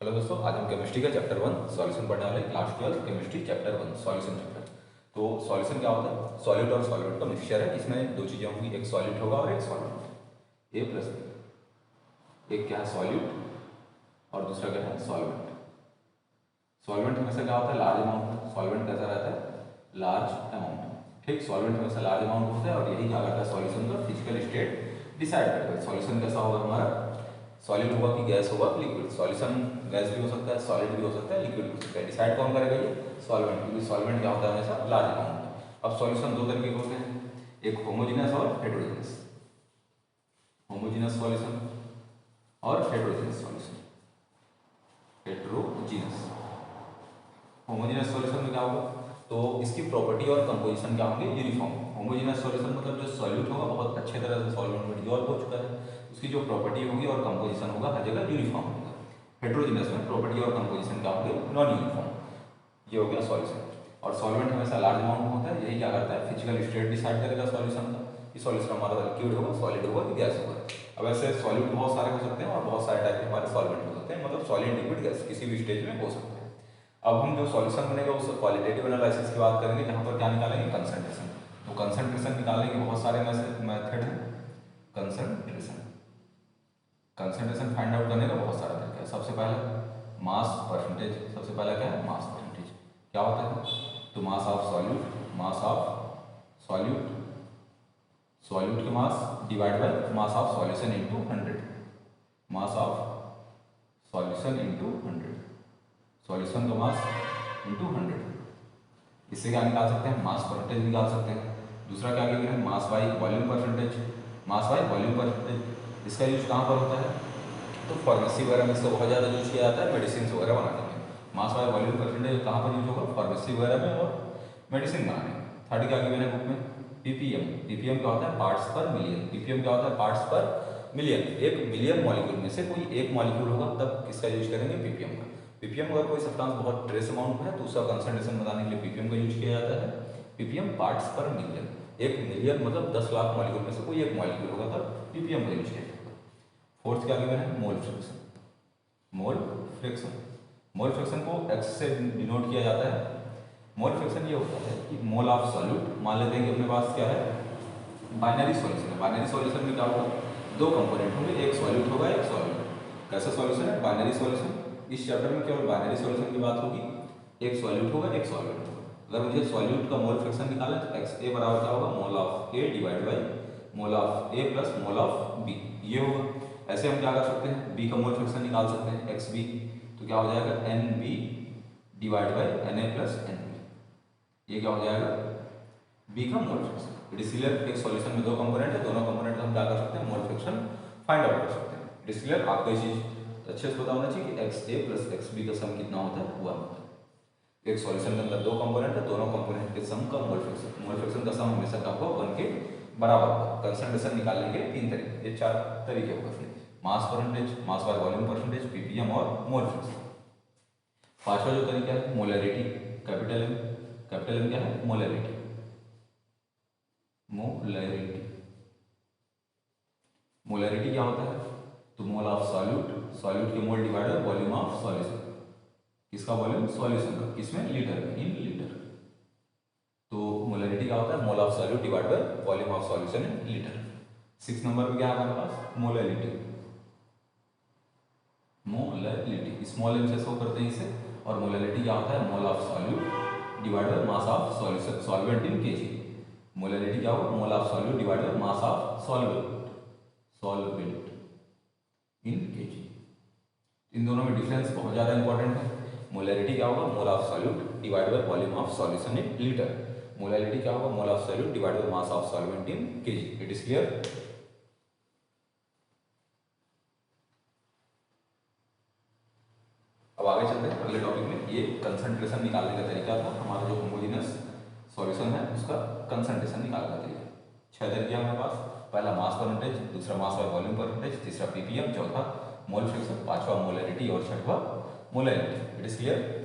Hello दोस्तों, आज हम केमिस्ट्री का चैप्टर 1 सॉल्यूशन पढ़ने वाले हैं। Class 12 chemistry chapter 1 solution chapter. तो सॉल्यूशन क्या होता है? सॉलिड और सॉल्वेंट का मिक्सचर है। इसमें दो चीजें होंगी, एक सॉलिड होगा और एक सॉल्वेंट। ए प्लस बी। एक क्या है? सॉल्यूट और दूसरा क्या है? सॉल्वेंट। सॉल्वेंट हमेशा क्या होता है? Large amount. सॉल्वेंट कैसा रहता है? Large amount. ठीक, सॉल्वेंट हमेशा लार्ज अमाउंट होता है और यही क्या करता है? सॉल्यूशन का फिजिकल स्टेट डिसाइड करता है। सॉल्यूशन कैसा होगा हमारा? सॉलिड होगा कि गैस होगा, लिक्विड। सॉल्यूशन गैस भी हो सकता है, सॉलिड भी हो सकता है, लिक्विड भी हो सकता है। डिसाइड कौन करेगा? ये सॉल्वेंट, क्योंकि सॉल्वेंट क्या होता है? हमेशा लार्ज अमाउंट का। अब सॉल्यूशन दो तरीके के होते हैं, एक होमोजेनस और हेटेरोजेनस। होमोजेनस सॉल्यूशन और heterogeneous solution. Heterogeneous homogeneous solution में क्या होगा? तो इसकी प्रॉपर्टी और कंपोजिशन क्या होंगे? यूनिफॉर्म। होमोजेनस सॉल्यूशन मतलब जो सॉल्यूट होगा बहुत अच्छे तरह से सॉल्वेंट में डिजॉल्व हो चुका है, उसकी जो प्रॉपर्टी होगी और कंपोजिशन होगा हर जगह यूनिफॉर्म होगा। हेटेरोजेनस में प्रॉपर्टी और कंपोजिशन क्या होंगे? Non uniform. ये हो गया सॉल्यूशन। और सॉल्वेंट हमेशा लार्ज अमाउंट में होता है, यही क्या करता है? फिजिकल स्टेट डिसाइड करेगा सॉल्यूशन का, कि सॉल्यूशन हमारा लिक्विड होगा, सॉलिड होगा कि गैस होगा। अब ऐसे सॉलिड बहुत सारे हो सकते हैं और बहुत सारे टाइप के हमारे सॉल्वेंट हो सकते हैं, मतलब सॉलिड, लिक्विड, गैस किसी भी स्टेज में हो सकते हैं। अब हम जो सॉल्यूशन बनेगा उस क्वालिटेटिव एनालिसिस की बात करेंगे, जहाँ पर क्या निकालेंगे? कंसंट्रेशन। तो कंसंट्रेशन निकालने के बहुत सारे मेथड हैं। कंसंट्रेशन कंसंट्रेशन फाइंड आउट करने का बहुत सारा तरीका है। सबसे पहले मास परसेंटेज। सबसे पहला क्या है? Mass percentage. क्या होता है? तो mass of solute, mass of solute, solute के mass divide by mass of solution into 100। Mass of solution into 100, solution का मास इनटू 100। इससे क्या निकाल सकते हैं? मास परसेंटेज निकाल सकते हैं। दूसरा क्या गिवन है? Mass by volume percentage. Mass by volume percentage, इसका यूज कहाँ पर होता है? तो फार्मेसी वगैरह में इसका बहुत ज़्यादा यूज किया जाता है, मेडिसिन वगैरह बनाने में। मास बाय वॉल्यूम परसेंटेज कहाँ पर यूज होगा? फार्मेसी वगैरह में और मेडिसिन बनाने में। थर्ड क्या गिवन है बुक में? पीपीएम। पीपीएम क्या होता है? पार्ट्स पर मिलियन। पीपीएम क्या होता है? पार्ट्स पर मिलियन। एक मिलियन मॉलिक्यूल में से कोई एक मॉलिक्यूल होगा, तब किसका यूज करेंगे? पीपीएम का। पीपीएम अगर कोई सब्सटेंस बहुत ट्रेस अमाउंट में है तो उसका कंसंट्रेशन बताने के लिए पीपीएम का यूज किया जाता है। पीपीएम पार्ट्स पर मिलियन। एक मिलियन मतलब 10 लाख मॉलिक्यूल में से कोई एक मॉलिक्यूल होगा, तब पीपीएम का यूज किया जाएगा। फोर्थ क्या गिवन है? Mole fraction. Mole fraction, mole fraction को एक्स से डिनोट किया जाता है। मोल फ्रैक्शन ये होता है कि मोल ऑफ सॉल्यूट, मान लेते हैं कि अपने पास क्या है? बाइनरी सॉल्यूशन है। बाइनरी सॉल्यूशन में क्या होगा? दो कंपोनेंट होंगे, एक सॉल्यूट होगा, एक सॉल्वेंट। कैसा सॉल्यूशन है? Binary solution. इस चैप्टर में केवल बाइनरी सॉल्यूशन की बात होगी। एक सॉल्यूट होगा, एक सॉल्वेंट होगा। अगर मुझे सॉल्यूट का मोल फ्रैक्शन निकालना है तो एक्स ए बराबर क्या होगा? Mole of A divide by mole of A plus mole of B, ये होगा। ऐसे हम क्या कर सकते हैं? बी का मोल फ्रैक्शन निकाल सकते हैं, एक्स बी। तो क्या हो जाएगा? N B divide by N A plus N B. ये क्या हो जाएगा? बी का मोल फ्रैक्शन। डिस्टिलर एक सॉल्यूशन में दो कंपोनेंट है, दोनों कंपोनेंट का हम क्या कर सकते हैं? मोल फ्रैक्शन फाइंड आउट कर सकते हैं। डिस्टिलर आपको ये चीज अच्छे से पता होना चाहिए कि एक्स ए प्लस एक्स बी का सम कितना होता है? 1 होता है। एक सॉल्यूशन के अंदर दो कंपोनेंट है, दोनों कंपोनेंट के सम का मोल फ्रैक्शन, मोल फ्रैक्शन का सम हमेशा क्या होगा? 1 के बराबर होगा। कंसंट्रेशन निकालने के तीन तरीके, ये चार तरीके होगा। Mass percentage, mass by volume percentage, PPM और मोल फ्रैक्शन। पांचवा जो तरीका है molarity. Capital M. Capital M क्या है? मोलरिटी। मोलरिटी, मोलरिटी क्या होता है? तो मोल ऑफ सॉल्यूट, सॉल्यूट के मोल divide by volume of solution. किसका वॉल्यूम? सॉल्यूशन का। किसमें? लीटर में, इन लीटर। तो मोलरिटी क्या होता है? Mole of solute divide by volume of solution in litre. 6 number पे क्या है हमारे पास? मोलरिटी। मोलरिटी स्मॉल एम से शो करते हैं इसे। और मोलरिटी क्या होता है? Mole of solute divide by mass of solution, solvent in KG. Molarity क्या होगा? Mole of solute divide by mass of solvent, solvent in KG. इन दोनों में डिफरेंस बहुत ज़्यादा इंपॉर्टेंट है। मोलरिटी क्या होगा? Mole of solute divide by volume of solution in litre. Molarity क्या होगा? Mole of solute divide by mass of solvent in KG. It is clear? अब आगे चलते हैं अगले टॉपिक में। ये कंसंट्रेशन निकालने का तरीका था हमारा, जो होमोजेनस सॉल्यूशन है उसका कंसंट्रेशन निकालने का तरीका। 6 तरीके हमारे पास। पहला मास परसेंटेज, दूसरा मास बाय वॉल्यूम परसेंटेज, तीसरा पीपीएम, चौथा मोल फ्रैक्शन, पांचवा मोलरिटी और छठवा मोलरिटी। It is clear?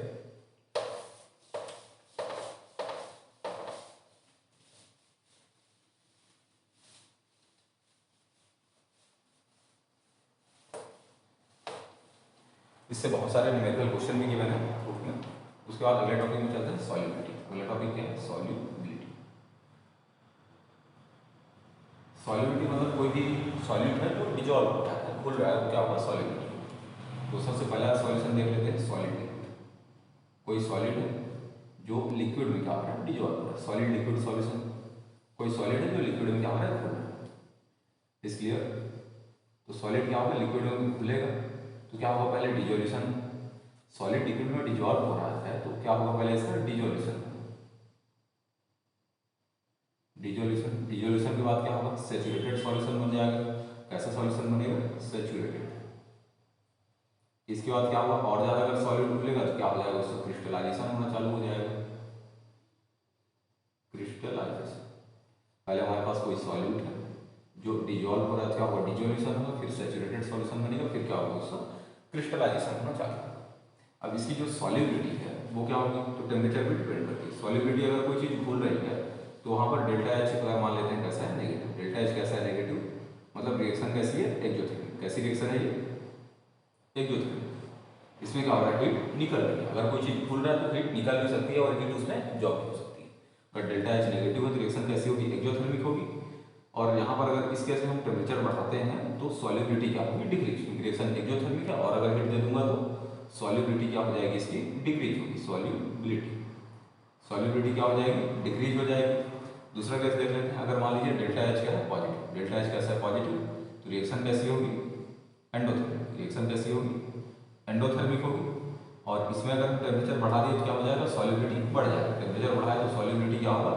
इससे बहुत सारे न्यूमेरिकल क्वेश्चन भी गिवन है बुक में। उसके बाद अगले टॉपिक में चलते हैं सॉल्युबिलिटी। अगला टॉपिक क्या है? सॉल्युबिलिटी। सॉल्युबिलिटी मतलब कोई भी सॉल्यूट है जो डिजॉल्व होता है, घुल रहा है, वो क्या होगा? सॉल्युबिलिटी। तो सबसे पहला सॉल्यूशन देख लेते हैं सॉलिड लिक्विड। कोई सॉलिड है जो लिक्विड में क्या हो रहा है? डिजॉल्व हो रहा है। Solid liquid solution. कोई सॉलिड है जो लिक्विड में क्या हो रहा है? घुल रहा है। इस क्लियर? तो सॉलिड क्या होगा? लिक्विड में घुलेगा तो क्या होगा? पहले डिजोल्यूशन। सॉलिड लिक्विड में डिजॉल्व हो रहा है तो क्या होगा? पहले इसका डिजोल्यूशन। डिजोल्यूशन, डिजोल्यूशन के बाद क्या होगा? सैचुरेटेड सॉल्यूशन बन जाएगा। कैसा सॉल्यूशन बनेगा? सैचुरेटेड। इसके बाद क्या होगा? और ज्यादा अगर सॉलिड घुलेगा तो क्या हो जाएगा? उसका क्रिस्टलाइजेशन होना चालू हो जाएगा। क्रिस्टलाइजेशन। पहले हमारे पास कोई सॉल्यूट है जो डिजॉल्व हो रहा है, क्या होगा? डिजोल्यूशन होगा, फिर सैचुरेटेड सॉल्यूशन बनेगा, फिर क्या होगा? उसका क्रिस्टलाइजेशन होना चालू होगा। अब इसकी जो सॉल्युबिलिटी है वो क्या होगी? तो टेम्परेचर पे डिपेंड करती है। सॉल्युबिलिटी अगर कोई चीज घुल रही है तो वहां पर डेल्टा एच अगर मान लेते हैं कैसा है? नेगेटिव। डेल्टा एच कैसा है? नेगेटिव। मतलब रिएक्शन कैसी है? एक्जोथर्मिक। कैसी रिएक्शन है ये? एक्जोथर्मिक। इसमें क्या हो रहा है? हीट निकल रही है। अगर कोई चीज घुल रहा है तो हीट निकल भी सकती है और हीट उसमें एब्जॉर्ब हो सकती है। अगर डेल्टा एच नेगेटिव है तो रिएक्शन कैसी होगी? एक्जोथर्मिक होगी। और यहाँ पर अगर इस केस में हम टेम्परेचर बढ़ाते हैं तो सॉल्युबिलिटी क्या होगी? डिक्रीज। क्योंकि रिएक्शन एक्जोथर्मिक है और अगर हीट दे दूंगा तो सॉल्युबिलिटी क्या हो जाएगी? इसकी डिक्रीज होगी। सॉल्युबिलिटी, सॉल्युबिलिटी क्या हो जाएगी? डिक्रीज हो जाएगी। दूसरा केस देख लेते हैं। अगर मान लीजिए डेल्टा एच क्या है? पॉजिटिव। डेल्टा एच कैसा है? पॉजिटिव। तो रिएक्शन कैसी होगी? एंडोथर्मिक। रिएक्शन कैसी होगी? एंडोथर्मिक होगी। और इसमें अगर टेम्परेचर बढ़ा दिए तो क्या हो जाएगा? सॉल्युबिलिटी बढ़ जाएगा। टेम्परेचर बढ़ाए तो सॉल्युबिलिटी क्या होगा?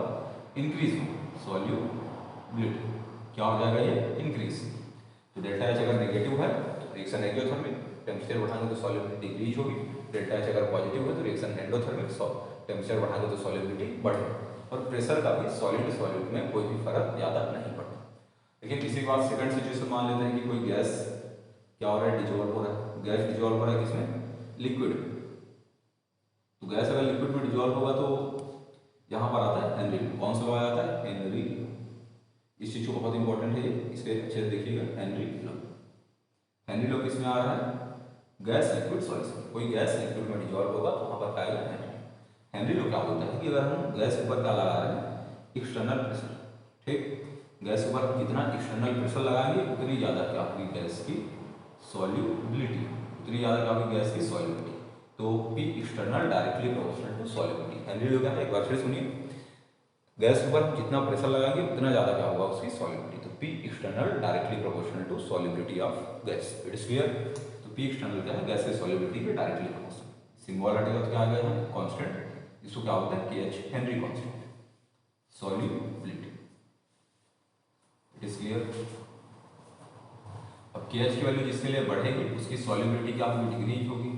इंक्रीज होगा। सॉल्युबिलिटी क्या हो जाएगा? ये इंक्रीज। तो डेल्टा एच अगर नेगेटिव है तो रिएक्शन एक्जोथर्मिक, टेम्परेचर बढ़ाएंगे तो सॉल्युबिलिटी डिक्रीज होगी। डेल्टा एच अगर पॉजिटिव है तो रिएक्शन एंडोथर्मिक, टेम्परेचर बढ़ाएंगे तो सॉल्युबिलिटी बढ़ेगी। और प्रेशर का भी सॉलिड सॉल्यूट में कोई भी फर्क ज़्यादा नहीं पड़ता। लेकिन इसी बात सेकंड सिचुएशन मान लेते हैं कि कोई गैस क्या हो रहा है? डिजोल्व हो रहा है। गैस डिजोल्व हो रहा है किसमें? लिक्विड में। तो गैस अगर लिक्विड में डिजोल्व होगा तो यहाँ पर आता है हेनरी लॉ। कौन सा लॉ आता है? Henry law. इस चीज को बहुत इंपॉर्टेंट है ये, इसके अच्छे से देखिएगा। Henry law. हेनरी लॉ किसमें आ रहा है? Gas liquid solution. कोई गैस लिक्विड में डिजोल्व होगा तो वहां पर क्या आएगा? हेनरी। हेनरी लॉ क्या बोलता है कि अगर हम गैस के ऊपर क्या लगा रहे हैं? External pressure. ठीक, गैस के ऊपर जितना एक्सटर्नल प्रेशर लगाएंगे उतनी ज्यादा क्या होगी? गैस की सॉल्युबिलिटी। उतनी ज्यादा क्या होगी? गैस की सॉल्युबिलिटी। तो P external directly proportional to solubility. Henry law क्या है? एक बार फिर सुनिए। गैस के ऊपर जितना प्रेशर लगाएंगे उतना ज्यादा क्या होगा? उसकी सॉल्युबिलिटी। तो P external directly proportional to solubility of gas. It is clear? तो पी एक्सटर्नल क्या है? गैस की सॉल्युबिलिटी के डायरेक्टली प्रोपोर्शनल। सिंबल हटेगा तो क्या आ गया? कांस्टेंट। इसको क्या होता है? KH, Henry constant. Solubility. It is clear? अब KH की वैल्यू जिसके लिए बढ़ेगी उसकी सॉल्युबिलिटी क्या होगी? डिक्रीज होगी।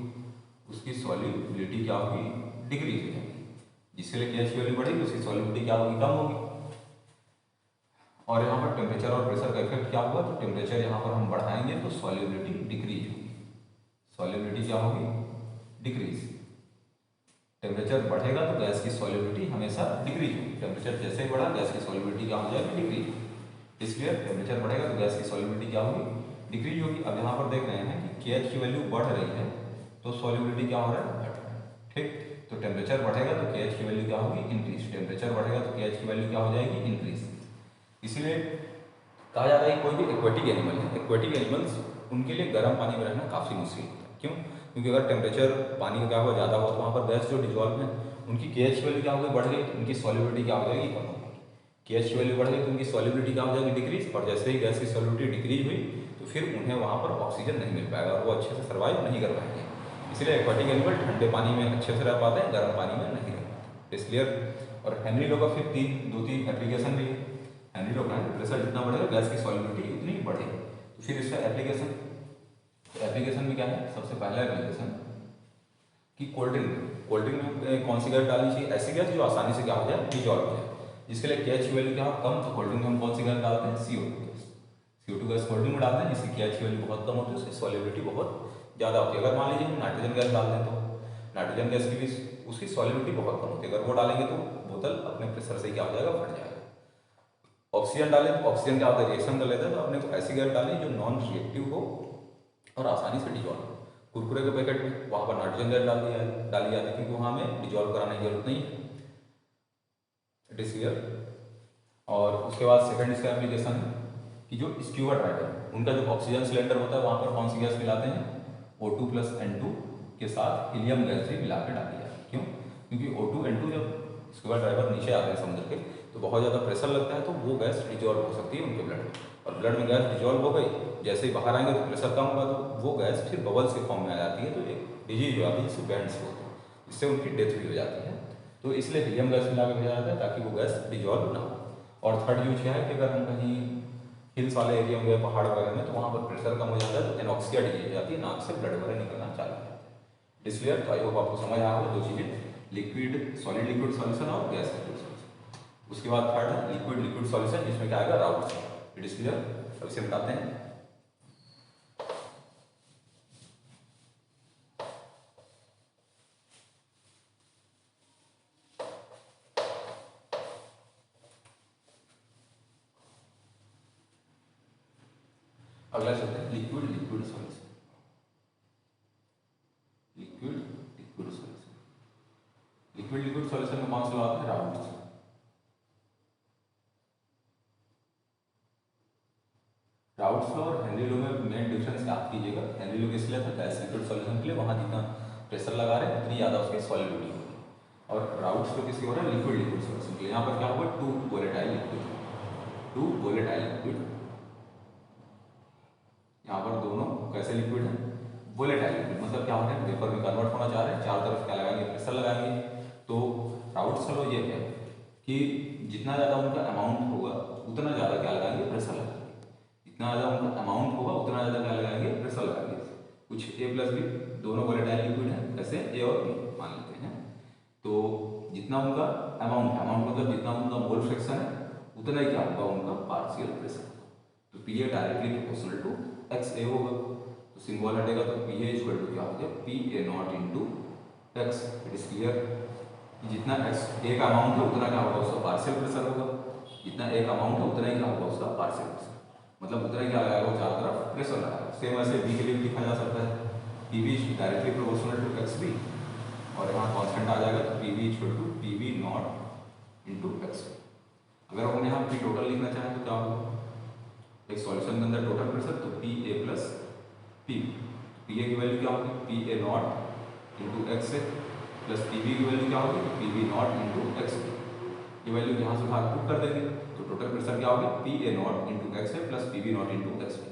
उसकी सॉल्युबिलिटी क्या होगी? डिक्रीज हो जाएगी। जिसके लिए KH की वैल्यू बढ़ेगी उसकी सॉल्युबिलिटी क्या होगी? कम होगी। और यहाँ पर टेम्परेचर और प्रेशर का इफेक्ट क्या होगा? तो टेम्परेचर यहाँ पर हम बढ़ाएंगे तो सॉल्युबिलिटी डिक्रीज होगी। सॉल्युबिलिटी क्या होगी? डिक्रीज। टेम्परेचर बढ़ेगा तो गैस की सॉल्युबिलिटी हमेशा डिक्रीज होगी। टेम्परेचर जैसे ही बढ़ा गैस की सॉल्युबिलिटी क्या हो जाएगी? डिक्रीज। इसलिए टेम्परेचर बढ़ेगा तो गैस की सॉल्युबिलिटी क्या होगी? डिक्रीज होगी। अब यहाँ पर देख रहे हैं कि KH की वैल्यू बढ़ रही है तो सॉल्युबिलिटी क्या हो रहा है? घट रहा है। ठीक, तो टेम्परेचर बढ़ेगा तो KH की वैल्यू क्या होगी? इंक्रीज। टेम्परेचर बढ़ेगा तो KH की वैल्यू क्या हो जाएगी? इंक्रीज। इसीलिए कहा जाता है कि कोई भी एक्वेटिक एनिमल है, एक्वेटिक एनिमल्स उनके लिए गर्म पानी में रहना काफ़ी मुश्किल होता है। क्यों? क्योंकि अगर टेम्परेचर पानी का क्या होगा? ज़्यादा हुआ तो वहाँ पर गैस जो डिजॉल्व है उनकी KH की वैल्यू क्या होगी? बढ़ गई तो उनकी सॉल्युबिलिटी क्या हो जाएगी? कम हो जाएगी। KH की वैल्यू बढ़ गई तो उनकी सॉल्युबिलिटी क्या हो जाएगी? डिक्रीज। और जैसे ही गैस की सॉल्युबिलिटी डिक्रीज हुई तो फिर उन्हें वहाँ पर ऑक्सीजन नहीं मिल पाएगा और वो अच्छे से सर्वाइव नहीं कर पाएंगे। इसलिए एक्वेटिक एनिमल ठंडे पानी में अच्छे से रह पाते हैं, गर्म पानी में नहीं रह पाते। इस क्लियर? और हेनरी लॉ का फिर दो तीन एप्लीकेशन भी है। हेनरी लॉ का प्रेशर जितना बढ़ेगा गैस की सॉल्युबिलिटी उतनी बढ़ेगी। तो फिर इसका एप्लीकेशन, एप्लीकेशन में क्या है? सबसे पहला एप्लीकेशन कि कोल्ड ड्रिंक में कौन सी गैस डालनी चाहिए? ऐसी गैस जो आसानी से क्या हो जाए? डिजॉल्व हो जाए। जिसके लिए KH की वैल्यू क्या हो? कम। तो कोल्ड ड्रिंक में हम कौन सी गैस डालते हैं? CO2 gas. CO2 gas cold drink में डालते हैं जिसकी KH की वैल्यू बहुत कम होती है, उसकी सॉल्युबिलिटी बहुत ज़्यादा होती है। अगर मान लीजिए हम नाइट्रोजन गैस डाल दें तो नाइट्रोजन गैस की भी उसकी सॉल्युबिलिटी बहुत कम होती है। अगर वो डालेंगे तो बोतल अपने प्रेशर से क्या हो जाएगा? फट जाएगा। ऑक्सीजन डालें तो ऑक्सीजन क्या होता है? रिएक्शन कर लेता है। तो अपने को ऐसी गैस डालें जो नॉन रिएक्टिव हो और आसानी से डिजॉल्व हो। कुरकुरे के पैकेट में वहाँ पर नाइट्रोजन गैस डाली जाती है, क्योंकि वहाँ हमें डिजॉल्व कराने की जरूरत नहीं है। It is clear. और उसके बाद सेकंड इसका एप्लीकेशन है कि जो स्क्यूबा ड्राइवर उनका जो ऑक्सीजन सिलेंडर होता है वहाँ पर कौन सी गैस मिलाते हैं, O2 + N2 के साथ हीलियम गैस भी मिला के डाली जाती है। क्यों? क्योंकि O2 N2 जब स्क्यूबा ड्राइवर नीचे आते हैं समुद्र के तो बहुत ज़्यादा प्रेशर लगता है, तो वो गैस डिजॉल्व हो सकती है उनके ब्लड में, और ब्लड में गैस डिजॉल्व हो गई, जैसे ही बाहर आएंगे तो प्रेशर कम होगा, तो वो गैस फिर बबल्स के फॉर्म में आ जाती है, तो एक डिजीज हो जाती है जिससे बैंड्स होते हैं, जिससे उनकी डेथ भी हो जाती है। तो इसलिए हीलियम गैस मिला के भेजा जाता है ताकि वो गैस डिजॉल्व ना हो। और थर्ड यूज क्या है कि अगर हम कहीं हिल्स वाले एरिया में गए, पहाड़ वगैरह में, तो वहाँ पर प्रेशर कम हो जाता है, तो एनॉक्सिया डिजीज हो जाती है, नाक से ब्लड वगैरह निकलना चालू हो जाता है। इसलिए तो आई होप आपको समझ आ गया दो चीज़ें, लिक्विड सॉलिड लिक्विड सॉल्यूशन और गैस लिक्विड सॉल्यूशन। उसके बाद थर्ड है लिक्विड लिक्विड सॉल्यूशन, जिसमें क्या आएगा, राउट्स। It is clear. अब इसे बताते हैं। अगला चलते हैं liquid liquid solution. Liquid liquid solution, liquid liquid solution में कौन सा आता है, राउट्स। राउट्स लॉ और हेनरी लॉ में मेन डिफरेंस याद कीजिएगा। हेनरी लॉ किस लिए था, गैस लिक्विड सॉल्यूशन के लिए, वहाँ जितना प्रेशर लगा रहे हैं उतनी ज़्यादा उसकी सॉलिडिटी होगी। और राउट्स लॉ किसके हो रहा है, लिक्विड लिक्विड सॉल्यूशन के लिए। यहाँ पर क्या होगा, two volatile liquid, two volatile liquid. यहाँ पर दोनों कैसे लिक्विड है, वोलेटाइल लिक्विड, मतलब क्या होता है, वेपर में कन्वर्ट होना चाह रहे हैं, चारों तरफ क्या लगाएंगे, प्रेशर लगाएंगे। तो राउट्स लॉ ये है कि जितना ज़्यादा उनका अमाउंट होगा उतना ज़्यादा क्या लगाएंगे, प्रेशर लगाएंगे। जितना ज़्यादा उनका अमाउंट होगा उतना ज़्यादा क्या लगाएंगे, प्रेशर लगाएंगे। कुछ A+B दोनों वोलेटाइल लिक्विड है, ऐसे A और B मान लेते हैं। तो जितना उनका अमाउंट, अमाउंट मतलब जितना उनका मोल फ्रैक्शन है, उतना ही क्या होगा उनका पार्शियल प्रेशर। तो PA directly proportional to XA होगा। तो सिंबल हटेगा तो PA = क्या हो गया, PA0 × X। It is clear. जितना A का अमाउंट है उतना क्या होगा, उसका पार्शियल प्रेशर होगा। जितना A का अमाउंट है उतना ही क्या होगा, उसका पार्शियल प्रेशर, मतलब उतना ही क्या लगाएगा, वो चारों तरफ प्रेशर लगाएगा। सेम ऐसे B के लिए लिखा जा सकता है, PB directly proportional to XB, और यहाँ कांस्टेंट आ जाएगा तो PB = PB0 × XB। अगर हम यहाँ P टोटल लिखना चाहें तो क्या होगा, एक सॉल्यूशन के अंदर टोटल प्रेशर, तो PA + PB। PA की वैल्यू क्या होगी, PA0 × XA, प्लस PB की वैल्यू क्या होगी, PB0 × XB। ये वैल्यू यहाँ से भाग पुट कर देंगे तो टोटल प्रेशर क्या होगा, PA0 × XA + PB0 × XB।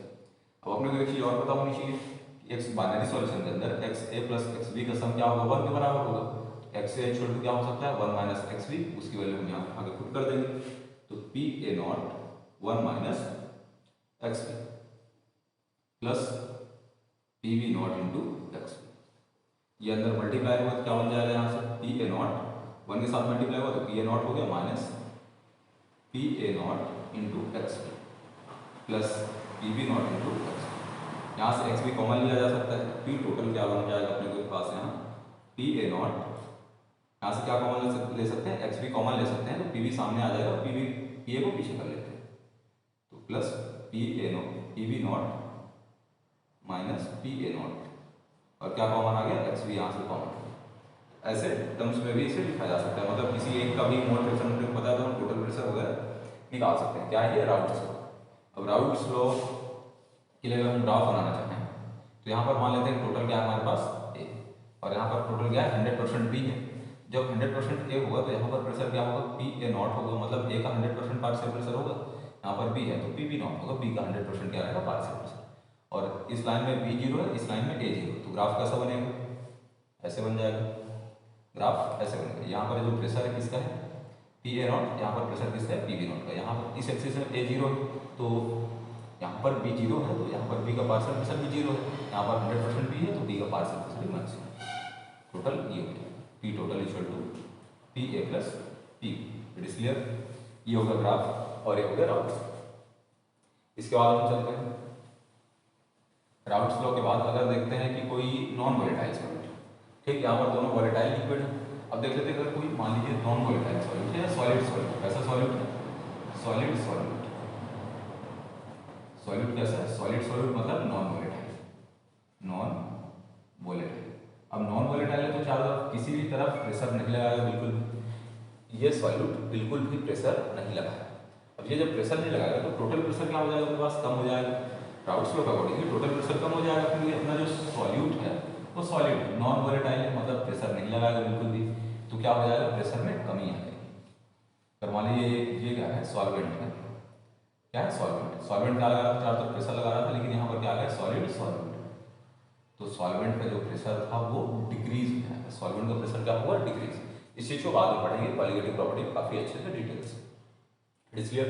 अब अपने को एक चीज़ और पता होनी चाहिए, एक्स बाइनरी सॉल्यूशन के अंदर XA + XB का सम क्या होगा, 1 के बराबर होगा। XA = क्या हो सकता है, 1 - XB, उसकी वैल्यू हम यहाँ आगे पुट कर देंगे। तो PA0 1 - XB plus PB0 × XB। ये अंदर मल्टीप्लाई होगा तो क्या बन जाएगा, यहाँ से PA0 1 के साथ मल्टीप्लाई हुआ तो PA0 हो गया minus PA0 × XB plus PB0 × XB। यहाँ से XB कॉमन लिया जा सकता है, P टोटल क्या बन जाएगा अपने के पास, यहाँ PA0, यहाँ से क्या कॉमन ले सकते हैं, XB कॉमन ले सकते हैं, तो PB सामने आ जाएगा, PA को पीछे कर लेते हैं, तो प्लस PB0 माइनस PA0, और क्या कॉमन आ गया, XB यहाँ से कॉमन। ऐसे टर्म्स में भी इसे लिखा जा सकता है, मतलब किसी एक का भी मोल फ्रैक्शन पता है तो हम टोटल प्रेशर वगैरह निकाल सकते हैं। क्या है ये, राउट्स लॉ। अब राउट्स लॉ के लिए अगर हम ग्राफ बनाना चाहते हैं तो यहाँ पर मान लेते हैं टोटल क्या है हमारे पास A, और यहाँ पर टोटल क्या है 100% B है। जब 100% A होगा तो यहाँ पर प्रेशर क्या होगा, PA0 होगा, मतलब A का 100% पार्शियल प्रेशर होगा, यहाँ पर B है तो PB0 होगा, B का 100% क्या रहेगा, पार्शियल प्रेशर। और इस लाइन में B0 है, इस लाइन में A0, तो ग्राफ कैसा बनेगा, ऐसे बन जाएगा, ग्राफ ऐसे बनेगा। यहाँ पर जो प्रेशर है किसका है, PA0, यहाँ पर प्रेशर किसका है, PB0 का। यहाँ पर इस एक्सिस में A0 है तो यहाँ पर B0 है, तो यहाँ पर B का पार्शियल प्रेशर भी 0 है, यहाँ पर 100% B है तो B का पार्शियल प्रेशर भी मैक्सिमम। टोटल ये हो जाएगा, P total = PA + PB। It is clear. ये होगा ग्राफ और ये हो गया राउट्स। इसके बाद हम चलते हैं राउट्स लॉ के बाद अगर देखते हैं कि कोई नॉन वोलेटाइल सॉल्यूट, ठीक, यहाँ पर दोनों वोलेटाइल लिक्विड है। अब देख लेते हैं अगर कोई मान लीजिए नॉन वोलेटाइल सॉल्यूट है, सॉलिड सॉल्यूट, कैसा सॉल्यूट है, सॉलिड सॉल्यूट। सॉल्यूट कैसा है, सॉलिड सॉल्यूट मतलब नॉन वोलेटाइल, नॉन वोलेटाइल। अब नॉन वोलेटाइल है तो चारों तरफ किसी भी तरफ प्रेशर नहीं लगाएगा बिल्कुल भी, ये सॉल्यूट बिल्कुल भी प्रेशर नहीं लगाएगा। अब ये जब प्रेशर नहीं लगाएगा तो टोटल प्रेशर क्या हो जाएगा उसके पास, कम हो जाएगा। राउट्स लॉ के अकॉर्डिंगली टोटल प्रेशर कम हो जाएगा, क्योंकि अपना जो सॉल्यूट है वो सॉलिड नॉन वोलेटाइल है, मतलब प्रेशर नहीं लगाएगा बिल्कुल भी, तो क्या हो जाएगा, प्रेशर में कमी आ जाएगी। पर मान लीजिए ये क्या है, सॉल्वेंट है, क्या है सॉल्वेंट, सॉल्वेंट क्या लगा रहा था, चारों तरफ प्रेशर लगा रहा था, लेकिन यहाँ पर क्या आ गया, सॉलिड सॉल्वेंट, तो सॉल्वेंट का जो प्रेशर था वो डिक्रीज हो जाएगा, सॉल्वेंट का प्रेशर क्या हुआ, डिक्रीज। इस चीज को आगे पढ़ेंगे कॉलिगेटिव प्रॉपर्टी में काफी अच्छे से डिटेल से, इसलिए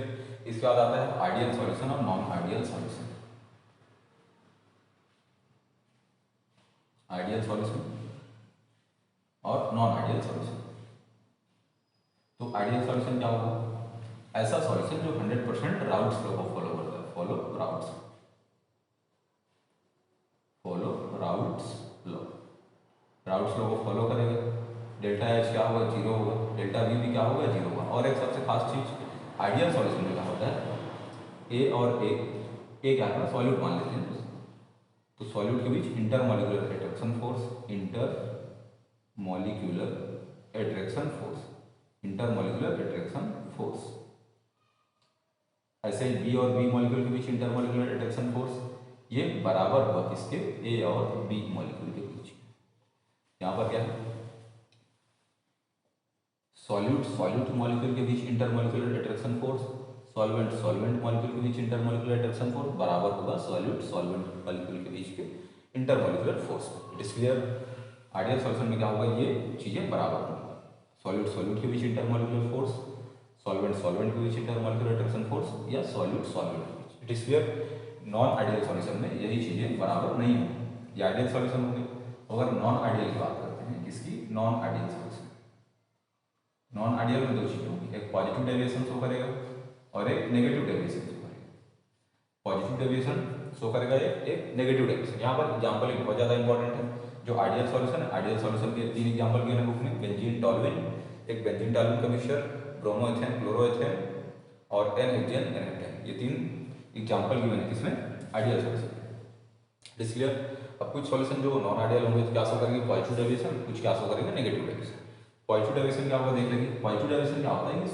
इसके बाद आता है आइडियल सॉल्यूशन और non ideal solution. Ideal solution और नॉन आइडियल सॉल्यूशन। तो आइडियल सॉल्यूशन क्या होगा, ऐसा सॉल्यूशन जो 100% राउट्स लॉ को फॉलो करता है, follow routes law, routes law को फॉलो करेगा, डेल्टा एच क्या होगा, जीरो होगा, डेल्टा वी भी क्या होगा, जीरो होगा। और एक सबसे खास चीज आइडियल सॉल्यूशन में क्या होता है, ए और ए क्या है, सॉल्यूट मान लेते हैं, तो सॉल्यूट के बीच intermolecular attraction force, intermolecular attraction force, intermolecular attraction force. ऐसे ही बी और बी मॉलिक्यूल के बीच इंटरमॉलिक्यूलर अट्रैक्शन फोर्स, ये बराबर हुआ किसके, ए और बी मॉलिक्यूल के बीच। यहाँ पर क्या है, सॉल्यूट मॉलिक्यूल के बीच intermolecular attraction force, solvent molecule के बीच इंटरमॉलिक्यूलर अट्रैक्शन फोर्स बराबर होगा सॉल्वेंट मॉलिक्यूल के बीच के intermolecular force. It is clear. Ideal solution में क्या होगा, ये चीजें बराबर होंगी, सॉल्यूट के बीच इंटरमॉलिक्यूलर फोर्स, सॉल्वेंट के बीच इंटरमॉलिक्यूलर अट्रैक्शन फोर्स, या सॉल्यूट के बीच। It is clear. Non ideal solution में यही चीजें बराबर नहीं होंगी, ये आइडियल सॉल्यूशन होंगे। अगर नॉन आइडियल की बात करते हैं, इसकी non ideal solution, non ideal में दो चीजें होंगी, एक पॉजिटिव डेविएशन शो करेगा और एक नेगेटिव डेविएशन शो करेगा। पॉजिटिव डेविएशन शो करेगा एक नेगेटिव डेविएशन। यहाँ पर एग्जांपल बहुत ज्यादा इंपॉर्टेंट है, जो आइडियल सॉल्यूशन है, आइडियल सॉल्यूशन के 3 एग्जांपल दिए हैं बुक में, बेंजीन टॉल्यूइन, एक बेंजीन टॉल्यूइन का मिक्सचर, ब्रोमोएथेन क्लोरोएथेन और एन-हेक्सेन एन-हेक्सेन, ये 3 एग्जांपल गिवन है किसमें, आइडियल सॉल्यूशन। इसलिए अब कुछ सॉल्यूशन जो नॉन आइडियल होंगे तो क्या शो करेंगे, पॉजिटिव डेविएशन, कुछ क्या शो करेंगे, नेगेटिव डेविएशन। पॉजिटिव डेविएशन क्या होगा, देख लेंगे। पॉजिटिव डेविएशन क्या होता है कि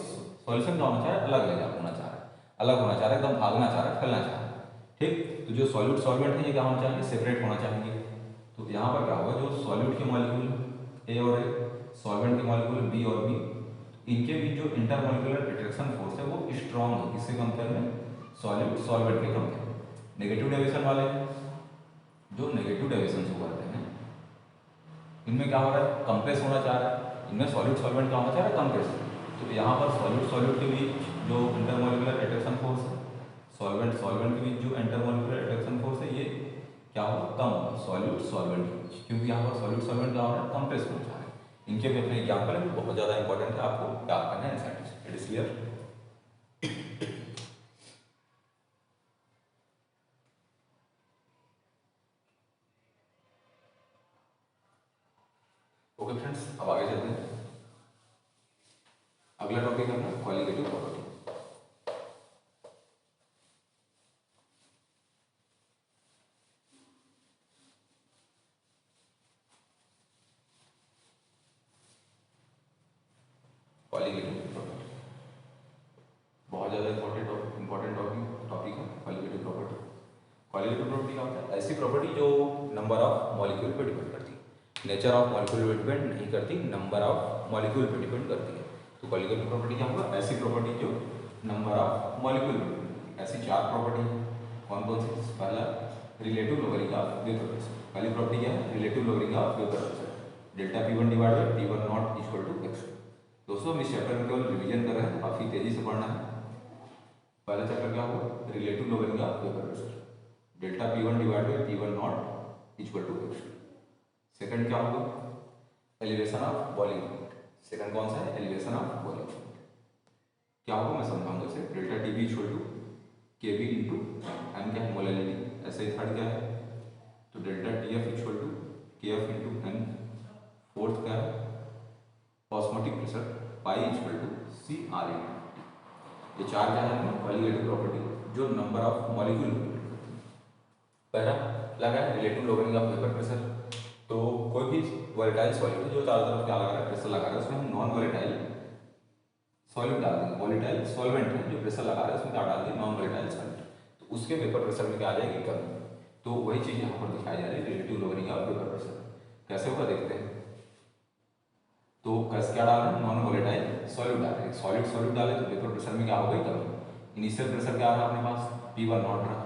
सॉल्यूशन क्या होना चाह रहा है, अलग होना चाह रहा है, अलग होना चाह रहा है, एकदम भागना चाह रहा है, फैलना चाह रहा है, ठीक। तो जो सॉल्यूट सॉल्वेंट है ये क्या होना चाहिए, सेपरेट होना चाहिए। तो यहाँ पर क्या होगा, जो सॉल्यूट के मॉलिक्यूल ए और ए, सॉल्वेंट के मॉलिक्यूल बी और बी, इनके बीच जो इंटरमॉलिक्यूलर अट्रैक्शन फोर्स है वो स्ट्रॉन्ग है, किसके कंपेयर में, सॉल्यूट सॉल्वेंट के कंपेयर में। नेगेटिव डेविएशन वाले जो नेगेटिव डेविएशन शो करते हैं, इनमें क्या हो रहा है, कंप्रेस होना चाह रहा है, इनमें सॉल्यूट सॉल्वेंट क्या होना चाह रहा है, कंप्रेस। तो यहाँ पर सॉल्यूट के बीच जो इंटरमॉलिक्यूलर अट्रैक्शन फोर्स है, सॉल्वेंट के बीच जो इंटरमॉलिक्यूलर अट्रैक्शन फोर्स है, ये क्या होगा, कम होगा सॉल्यूट सॉल्वेंट के बीच, क्योंकि यहाँ पर सॉल्यूट सॉल्वेंट क्या हो रहा है, कंप्रेस होना चाह रहा है। इनके भी अपने एग्जाम्पल है, बहुत ज़्यादा इंपॉर्टेंट है, आपको याद करना है। It is clear. Okay friends, अब आगे चलते हैं। अगला टॉपिक है अपना क्वालिटेटिव प्रॉपर्टी। क्वालिटेटिव प्रॉपर्टी बहुत ज़्यादा इंपॉर्टेंट टॉपिक है क्वालिटेटिव प्रॉपर्टी। क्वालिटेटिव प्रॉपर्टी क्या होता है, ऐसी प्रॉपर्टी जो नंबर ऑफ मॉलिक्यूल पे डिपेंड करती है, नेचर ऑफ मॉलिक्यूल पे डिपेंड नहीं करती, नंबर ऑफ मॉलिक्यूल पे डिपेंड करती है। तो क्वालिटेटिव प्रॉपर्टी क्या होगा, ऐसी प्रॉपर्टी जो नंबर ऑफ मॉलिक्यूल पे, ऐसी 4 प्रॉपर्टी है। कौन कौन सी, पहला relative logarithm of vapour pressure, पहली प्रॉपर्टी क्या है, relative logarithm of vapour pressure, delta P1 divide by P1 not equal to x। दोस्तों हम इस चैप्टर में केवल रिवीजन कर रहे हैं, काफी तेजी से पढ़ना है। पहला चैप्टर क्या होगा, relative logarithm of vapour pressure, delta P1 divide by P1 not equal to x। Second क्या होगा, elevation of boiling point, second कौन सा है, एलिवेशन ऑफ बॉइलिंग पॉइंट। क्या होगा मैं समझाऊंगा इसे, delta TB equal to KB into m, क्या है मोलैलिटी। ऐसे ही थर्ड क्या है, तो delta TF equal to KF into m। Fourth क्या है, osmotic pressure pi equal to CRA। ये 4 क्या है क्वालिटेटिव प्रॉपर्टी जो नंबर ऑफ मॉलिक्यूल। पहला लगा है relative logarithm of vapour pressure, तो कोई भी वोलेटाइल सॉल्यूट जो चारों तरफ क्या लगा रहा है, प्रेशर लगा रहा है, उसमें हम नॉन वोलेटाइल सॉल्यूट डाल देंगे। वोलेटाइल सॉल्वेंट है जो प्रेशर लगा रहा है उसमें क्या डाल देंगे, नॉन वोलेटाइल सॉल्यूट, तो उसके वेपर प्रेशर में क्या आ जाएगी, कमी। तो वही चीज़ यहाँ पर दिखाई जा रही है, relative lowering of vapour pressure. कैसे होगा देखते हैं। तो कैसे क्या डाल रहे हैं, नॉन वोलेटाइल सॉल्यूट डाल रहे हैं। सॉलिड सॉल्यूट डाले तो वेपर प्रेशर में क्या होगा, कमी। इनिशियल प्रेशर क्या रहा अपने पास, P1 नॉट रहा।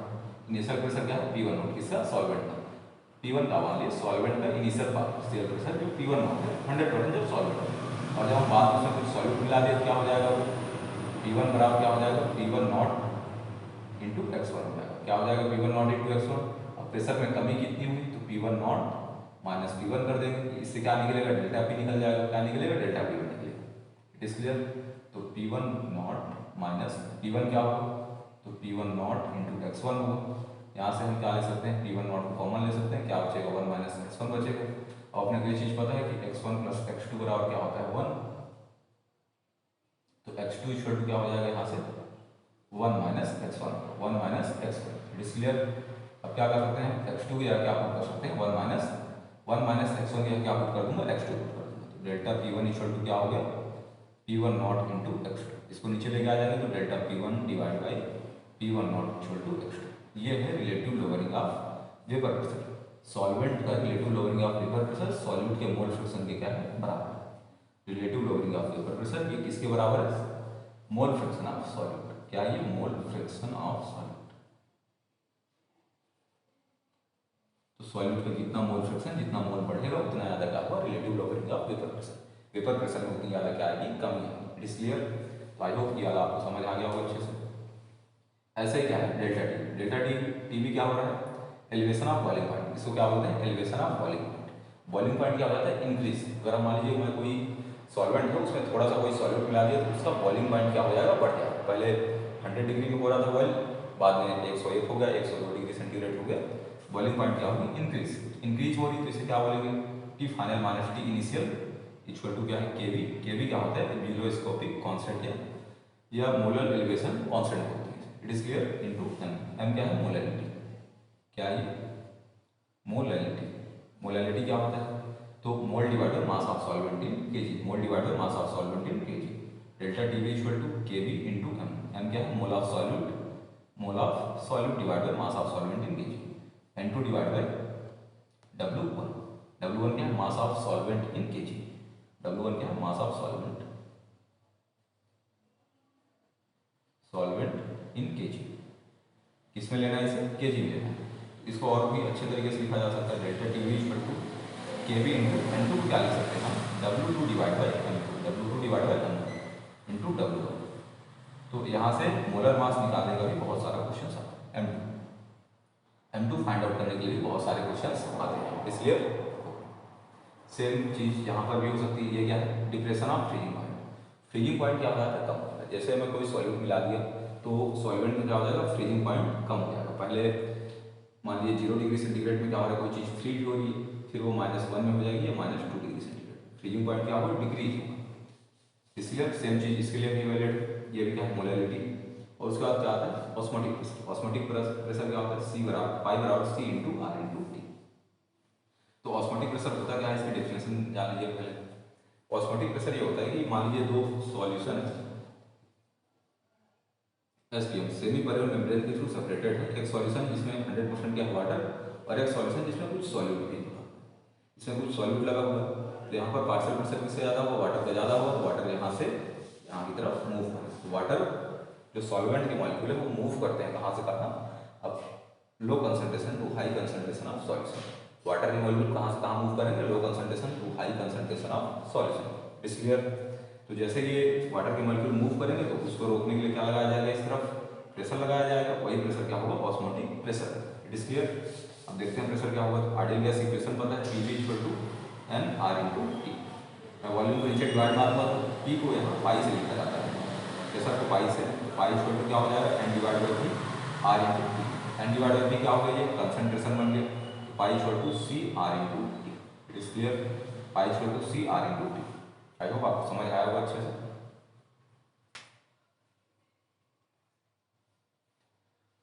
इनिशियल प्रेशर क्या है, P1 नॉट, किसका, सॉल्वेंट का। P1 का मान लिया सॉल्वेंट का इनिशियल पार्शियल प्रेशर जो P1 नॉट है 100% जब सॉल्वेंट है, और जब हम बाद में उसमें कुछ सॉल्यूट मिला दिए तो क्या हो जाएगा, P1 बराबर क्या हो जाएगा, P1 नॉट इंटू x1 हो जाएगा। क्या हो जाएगा, P1 नॉट इंटू x1। अब प्रेशर में कमी कितनी हुई, तो P1 नॉट माइनस P1 कर देंगे, इससे क्या निकलेगा, डेल्टा P निकल जाएगा। क्या निकलेगा, डेल्टा P1 निकलेगा। It is clear. तो P1 नॉट माइनस P1 क्या होगा, तो P1 नॉट इंटू x1 होगा। यहाँ से हम क्या ले सकते हैं, P1 नॉट को कॉमन ले सकते हैं, क्या बचेगा, 1 माइनस x1 बचेगा। और अपने को ये चीज़ पता है कि x1 प्लस x2 बराबर क्या होता है, 1। तो x2 इक्वल टू क्या हो जाएगा यहाँ से, 1 minus x1, 1 minus x1। It is clear. अब क्या कर सकते हैं, x2 की जगह क्या पुट कर सकते हैं, 1 माइनस x1 की जगह क्या पुट कर दूंगा, x2 पुट कर दूंगा। तो डेल्टा P1 इक्वल टू क्या हो गया, P1 नॉट इंटू x2। इसको नीचे लेके आ जाएंगे तो delta P1 divide by P1 not equal to x2। ये है relative lowering of vapour pressure. Solvent का relative lowering of vapour pressure solute के मोल फ्रिक्शन के क्या है, बराबर। Relative lowering of vapour pressure ये किसके बराबर है, मोल फ्रिक्शन ऑफ सॉल्यूट। क्या ये, मोल फ्रिक्शन ऑफ सॉल्यूट। तो सॉल्यूट का जितना मोल फ्रिक्शन, जितना मोल बढ़ेगा उतना ज़्यादा क्या होगा, relative lowering of vapour pressure. Vapour pressure में उतनी ज़्यादा क्या आएगी, कमी आएगी। It is clear. तो आई होप कि आपको समझ आ गया होगा अच्छे से। ऐसे ही क्या है, डेल्टा टी। डेल्टा टी भी क्या हो रहा है, एलिवेशन ऑफ बॉइलिंग पॉइंट। इसको क्या बोलते हैं, elevation of boiling point. Boiling point क्या हो जाता है, इंक्रीज। अगर हम मान लीजिए मैं कोई सॉल्वेंट है उसमें थोड़ा सा कोई सॉल्यूट मिला दिया तो उसका बॉइलिंग पॉइंट क्या हो जाएगा, बढ़ जाएगा। पहले 100 डिग्री में हो रहा था बॉइल, बाद में 101 हो गया, 102 डिग्री सेंटीग्रेड हो गया। बॉइलिंग पॉइंट क्या होगी, इंक्रीज। इंक्रीज हो रही तो इसे क्या बोलेंगे, T final minus T initial equal to क्या है, केवी। केवी क्या होता है, बिलोस्कोपिक कांस्टेंट है या मोलर एलिवेशन कांस्टेंट होती है। It is clear. Into M. M क्या है, मोलैलिटी। क्या है, मोलैलिटी। मोलैलिटी क्या होता है, तो mole divide mass of solvent in KG. Mole divide mass of solvent in KG. Delta T V equal to KV into M. M क्या है, mole of solute. Mole of solute divide mass of solvent in KG. N2 divide by W1। W1 क्या है, mass of solvent in KG. W1 क्या है, mass of solvent in KG. किसमें लेना है इसे, केजी में लेना है। इसको और भी अच्छे तरीके से लिखा जा सकता है, delta T V equal to K V into N2 को क्या लिख सकते हैं हम, W2 divide by M2। W2 divide by M2 into W1। तो यहाँ से मोलर मास निकालने का भी बहुत सारा क्वेश्चन आता है। M2 फाइंड आउट करने के लिए बहुत सारे क्वेश्चन आते हैं, इसलिए सेम चीज़ यहाँ पर भी हो सकती है। ये क्या है, depression of freezing point. Freezing point क्या हो जाता है, कम होता है। जैसे मैं कोई सॉल्यूट मिला दिया तो सॉल्वेंट में क्या हो जाएगा, फ्रीजिंग पॉइंट कम हो जाएगा। पहले मान लीजिए 0 डिग्री सेंटीग्रेड में क्या हो रहा है, कोई चीज़ फ्रीज हो रही है, फिर वो -1 में हो जाएगी या -2 डिग्री सेंटीग्रेड। फ्रीजिंग पॉइंट क्या होगा, डिक्रीज होगा। इसलिए सेम चीज़ इसके लिए भी वैलिड। ये भी क्या है, मोलैलिटी। और उसके बाद क्या आता है, ऑस्मोटिक प्रेशर। ऑस्मोटिक प्रेशर क्या होता है, सी बराबर पाई बराबर सी इंटू आर इंटू टी। तो ऑस्मोटिक प्रेशर होता क्या है, इसकी डेफिनेशन जान लीजिए पहले। ऑस्मोटिक प्रेशर ये होता है कि मान लीजिए दो सॉल्यूशन है एसपीएम, सेमी परमेबल मेम्ब्रेन के थ्रू सेपरेटेड है। एक सॉल्यूशन जिसमें 100% क्या वाटर, और एक सॉल्यूशन जिसमें कुछ सॉल्यूट भी होगा। इसमें कुछ सॉल्यूट लगा हुआ है तो यहाँ पर पार्शियल प्रेशर किससे ज़्यादा हुआ, वाटर का ज़्यादा हुआ, तो वाटर यहाँ से यहाँ की तरफ मूव करें। तो वाटर जो सॉल्वेंट के मॉलिक्यूल है वो मूव करते हैं कहाँ से कहाँ, अब low concentration to high concentration of solution. Water के मॉलिक्यूल कहाँ से कहाँ मूव करेंगे, low concentration to high concentration of solution. Is clear. तो जैसे ये वाटर के मॉलिक्यूल मूव करेंगे तो उसको रोकने के लिए क्या लगाया जाएगा, इस तरफ प्रेशर लगाया जाएगा। वही प्रेशर क्या होगा, osmotic pressure. It is clear. अब देखते हैं प्रेशर क्या होगा। आइडियल गैस इक्वेशन पता है, P equal to N R into T. मैं वॉल्यूम को नीचे डिवाइड मारूंगा तो पी को यहाँ पाई से लिखा जाता है, प्रेशर को पाई से। पाई इक्वल टू क्या हो जाएगा, N divide by T R into T. N divide by T क्या हो गया, ये कंसंट्रेशन बन गया। तो pi equal to C R into T. It is clear. Pi equal to C R into T. I hope आपको समझ आया होगा अच्छे से।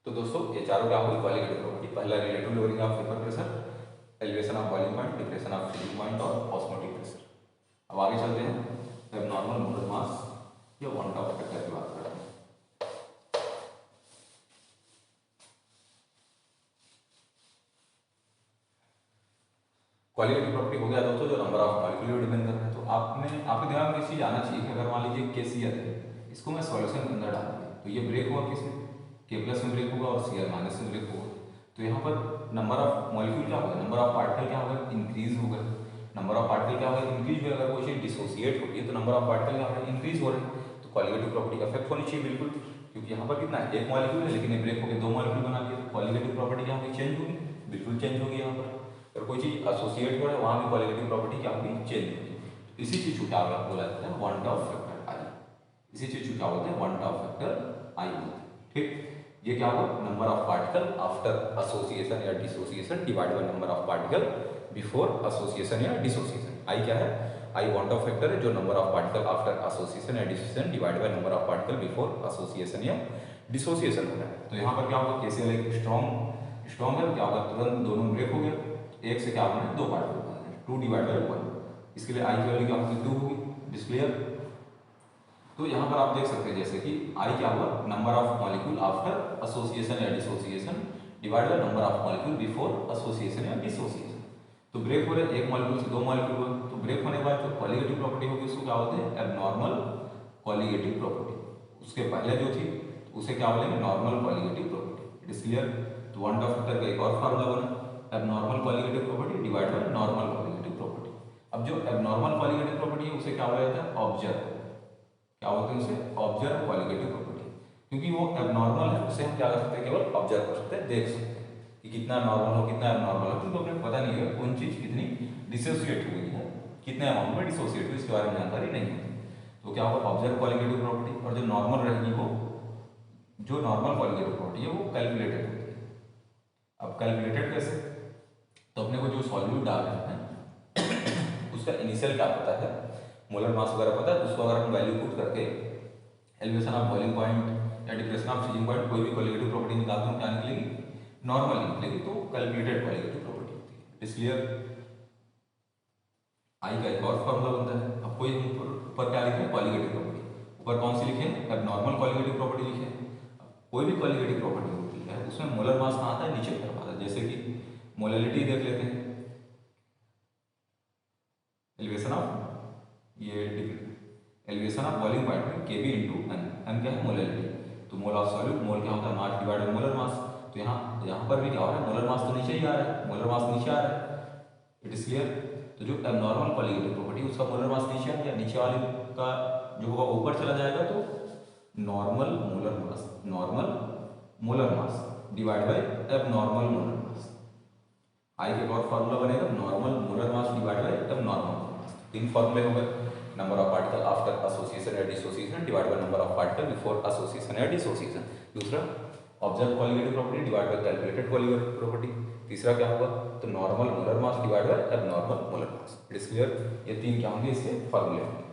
तो दोस्तों ये चारों क्या होगी, क्वालिटेटिव प्रॉपर्टी। पहला relative lowering of vapour pressure, elevation of boiling point, depression of freezing point और ऑस्मोटिक प्रेशर। अब आगे चलते हैं एब्नॉर्मल मोलर मास या वांट ऑफ फैक्टर की बात करते हैं। क्वालिटेटिव प्रॉपर्टी हो गया दोस्तों, जो नंबर ऑफ मॉलिक्यूल डिपेंड कर रहा है। तो आपके दिमाग में एक चीज आना चाहिए कि अगर मान लीजिए KCl है, इसको मैं सॉल्यूशन के अंदर डाल दिया तो ये ब्रेक होगा किसमें, K+ में ब्रेक होगा और Cl- में ब्रेक होगा। तो यहाँ पर नंबर ऑफ मॉलिक्यूल क्या होगा, नंबर ऑफ पार्टिकल क्या होगा, इंक्रीज होगा। नंबर ऑफ पार्टिकल क्या होगा, इंक्रीज हुआ। अगर कोई चीज डिसोसिएट होगी तो नंबर ऑफ पार्टिकल क्या होगा, इंक्रीज हो रहे हैं। तो क्वालिटेटिव प्रॉपर्टी अफेक्ट होनी चाहिए बिल्कुल, क्योंकि यहाँ पर कितना है, एक मॉलिक्यूल है लेकिन ब्रेक होकर दो मॉलिक्यूल बना लिया। क्वालिटेटिव प्रॉपर्टी क्या होगी, चेंज होगी, बिल्कुल चेंज होगी। यहाँ पर अगर कोई चीज एसोसिएट हो रहा है वहां भी क्वालिटेटिव प्रॉपर्टी क्या होगी, चेंज होगी। इसी चीज को क्या बोला जाता है, वांट ऑफ फैक्टर आई। इसी चीज को क्या बोलते हैं, वांट ऑफ फैक्टर आई बोलते हैं। ठीक, ये क्या होगा, number of particle after association या dissociation divide by number of particle before association या डिसोसिएशन। आई क्या है, आई वांट ऑफ फैक्टर है जो number of particle after association या dissociation divide by number of particle before association या dissociation होता है। तो यहाँ पर क्या होगा, KCl एक स्ट्रॉन्ग है, क्या होगा, तुरंत दोनों ब्रेक हो गया। एक से क्या बना, दो पार्टिकल बना, 2 डिवाइड बाई 1। इसके लिए आई की वैल्यू क्या होगी, 2 होगी। डिस्क्लियर। तो यहाँ पर आप देख सकते हैं जैसे कि आई क्या हुआ, number of molecule after association या dissociation divide by number of molecule before association या डिसोसिएशन। तो ब्रेक हो रहे एक मॉलिक्यूल से दो मॉलिक्यूल हुआ, तो ब्रेक होने के बाद जो क्वालिटेटिव प्रॉपर्टी होगी उसको क्या बोलते हैं, एबनॉर्मल क्वालिटेटिव प्रॉपर्टी। उसके पहले जो थी उसे क्या बोलेंगे, normal qualitative property. It is clear. तो वांट ऑफ फैक्टर का एक और फार्मूला बना, abnormal qualitative property divide by normal qualitative property. अब जो एबनॉर्मल क्वालिटेटिव प्रॉपर्टी है उसे क्या बोला जाता है, ऑब्जर्व। क्या बोलते हैं उसे, ऑब्जर्व क्वालिटेटिव प्रॉपर्टी। क्योंकि वो एबनॉर्मल है उसे हम क्या कर सकते हैं, केवल ऑब्जर्व कर सकते हैं, देख सकते हैं कि कितना नॉर्मल हो कितना एबनॉर्मल हो, क्योंकि अपने पता नहीं है कौन चीज कितनी डिसोसिएट हुई है, कितने अमाउंट में डिसोसिएट हुई, इसके बारे में जानकारी नहीं होती। तो क्या होगा, ऑब्जर्व क्वालिटेटिव प्रॉपर्टी। और जो नॉर्मल रहेगी वो, जो नॉर्मल क्वालिटेटिव प्रॉपर्टी है वो कैलकुलेटेड होती है। अब कैलकुलेटेड कैसे, तो अपने को जो सॉल्यूट डाल रहे हैं उसका इनिशियल क्या पता है, मोलर मास वगैरह पता है, उसको अगर हम वैल्यू पुट करके एलिवेशन ऑफ बॉइलिंग पॉइंट या डिप्रेशन ऑफ फ्रीजिंग पॉइंट कोई भी क्वालिटेटिव प्रॉपर्टी निकालते हैं क्या निकलेगी, नॉर्मल निकलेगी। तो कैलकुलेटेड क्वालिटेटिव प्रॉपर्टी होती है। It's clear. आई का एक और फॉर्मूला बनता है। अब कोई ऊपर क्या लिखे, क्वालिटेटिव प्रॉपर्टी, ऊपर कौन सी लिखे, एबनॉर्मल क्वालिटेटिव प्रॉपर्टी लिखे। कोई भी क्वालिटेटिव प्रॉपर्टी होती है उसमें मोलर मास कहाँ आता है, नीचे तरफ आता है। जैसे कि मोलैलिटी देख लेते हैं, एलिवेशन ऑफ ये एलिवेशन ऑफ बॉइलिंग पॉइंट में Kb इंटू एन, एन क्या है, मोलैलिटी। तो मोल ऑफ सॉल्यूट, मोल क्या होता है, मास डिवाइड बाय मोलर मास। तो यहाँ पर भी क्या हो रहा है, मोलर मास तो नीचे ही आ रहा है, मोलर मास नीचे आ रहा है। It is clear. तो जो एबनॉर्मल क्वालिटेटिव प्रॉपर्टी उसका मोलर मास नीचे आ गया, नीचे वाले का जो होगा ऊपर चला जाएगा। तो normal molar mass divide by abnormal molar mass. I के और फार्मूला बनेगा, normal molar mass divide by abnormal molar mass. तीन फार्मूले हो गए, number of particle after association या dissociation divide by number of particle before association या dissociation. दूसरा observe qualitative property divide by calculated qualitative property. तीसरा क्या होगा, तो normal molar mass divide by abnormal molar mass. It is clear. ये तीन क्या होंगे, इसके फार्मूले होंगे।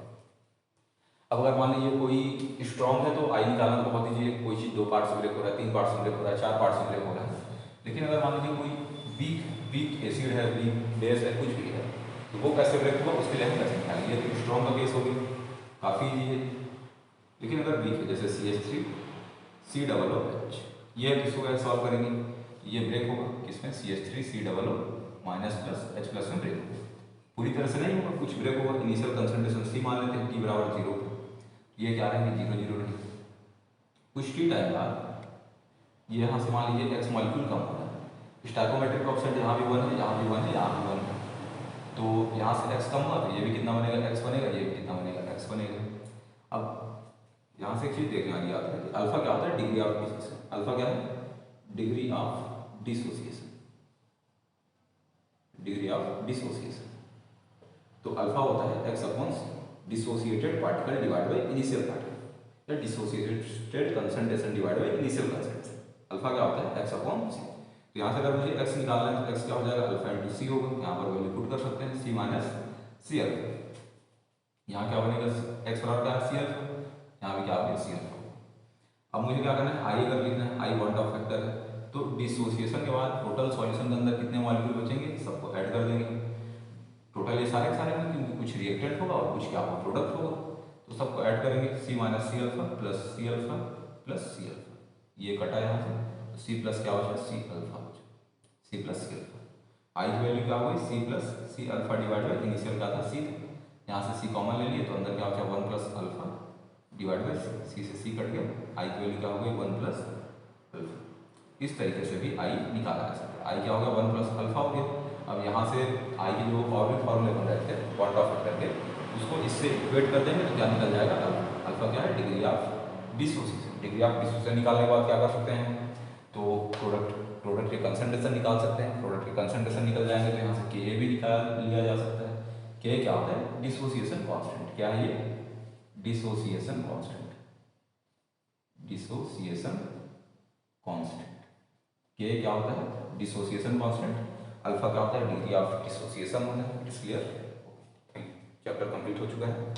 अब अगर मान लीजिए कोई स्ट्रॉन्ग है तो आई निकालना तो बहुत ईजी है, कोई चीज 2 पार्ट से ब्रेक हो रहा है, 3 पार्ट से ब्रेक हो रहा है, 4 पार्ट से ब्रेक हो रहा है। लेकिन अगर मान लीजिए कोई वीक एसिड है, वीक बेस है, कुछ भी है, तो वो कैसे ब्रेक होगा उसके लिए हम कैसे निकालेंगे। ये तो स्ट्रॉन्ग का केस हो गया, काफ़ी ईजी है। लेकिन अगर वीक है जैसे CH3COOH, ये किसको कैसे सॉल्व करेंगे, ये ब्रेक होगा किसमें, CH3COO -+ H+ में ब्रेक होगा। पूरी तरह से नहीं होगा, कुछ ब्रेक होगा। इनिशियल कंसंट्रेशन C मान लेते हैं, T बराबर 0 पे, ये क्या रहेंगे, 0 0 रहेंगे। कुछ टी टाइम बाद ये यहाँ से मान लीजिए एक्स मॉलिक्यूल कम हो रहा है, स्टाइकोमेट्रिक कोएफिशिएंट यहाँ भी 1 है, यहाँ भी 1 है, यहाँ भी 1 है। तो यहाँ से एक्स कम हुआ तो ये भी कितना बनेगा, एक्स बनेगा, ये भी कितना बनेगा, एक्स बनेगा। अब यहाँ से एक चीज देखने वाली बात है कि अल्फा क्या होता है, डिग्री ऑफ डिसोसिएशन। अल्फा क्या है, degree of dissociation, degree of dissociation. तो अल्फा होता है X upon dissociated particle divide by initial particle या dissociated concentration divide by initial concentration. Alpha क्या होता है, एक्स अपॉन सी। तो यहाँ से अगर मुझे एक्स निकालना है तो एक्स क्या हो जाएगा, अल्फा इंटू सी होगा। यहाँ पर वैल्यू पुट कर सकते हैं, सी माइनस सी अल्फा। यहाँ क्या बनेगा, एक्स बराबर क्या है, सी अल्फा। यहाँ भी क्या बनेगा, सी अल्फा। अब मुझे क्या करना है, आई अगर लिखना है, आई वांट ऑफ फैक्टर है, तो डिसोसिएशन के बाद टोटल सॉल्यूशन के अंदर कितने मॉलिक्यूल बचेंगे, सबको ऐड कर देंगे। टोटल ये सारे के सारे में, क्योंकि कुछ रिएक्टेंट होगा और कुछ क्या होगा, प्रोडक्ट होगा, तो सबको ऐड करेंगे। C minus C alpha plus C alpha plus C alpha, ये कटा यहाँ से, तो C प्लस क्या बचा, सी अल्फा बचा, C plus C alpha. I की वैल्यू क्या हो गई, C plus C alpha divide by initial क्या था, C था, यहाँ से C कॉमन ले लिए तो अंदर क्या बचा 1 plus alpha divide by C से C कट गया, आई की वैल्यू क्या हो गई 1 प्लस अल्फा। इस तरीके से भी आई निकाला जा सकता है। आई क्या हो गया 1 प्लस अल्फा हो गया। अब यहाँ से आई के जो और भी फॉर्मूले बन रहे थे क्वांटा फैक्टर के, उसको इससे इक्वेट कर देंगे तो क्या निकल जाएगा, अल्फा। अल्फा क्या है, degree of dissociation. Degree of dissociation निकालने के बाद क्या कर सकते हैं, तो प्रोडक्ट के कंसंट्रेशन निकाल सकते हैं। प्रोडक्ट के कंसंट्रेशन निकल जाएंगे तो यहाँ से के भी निकाल लिया जा सकता है। के क्या होता है, डिसोसिएशन कांस्टेंट। क्या है ये, डिसोसिएशन कांस्टेंट, डिसोसिएशन कांस्टेंट। के क्या होता है, डिसोसिएशन कांस्टेंट। अल्फा क्या होता है, डिग्री ऑफ डिसोसिएशन होता है। इट्स क्लियर, चैप्टर कंप्लीट हो चुका है।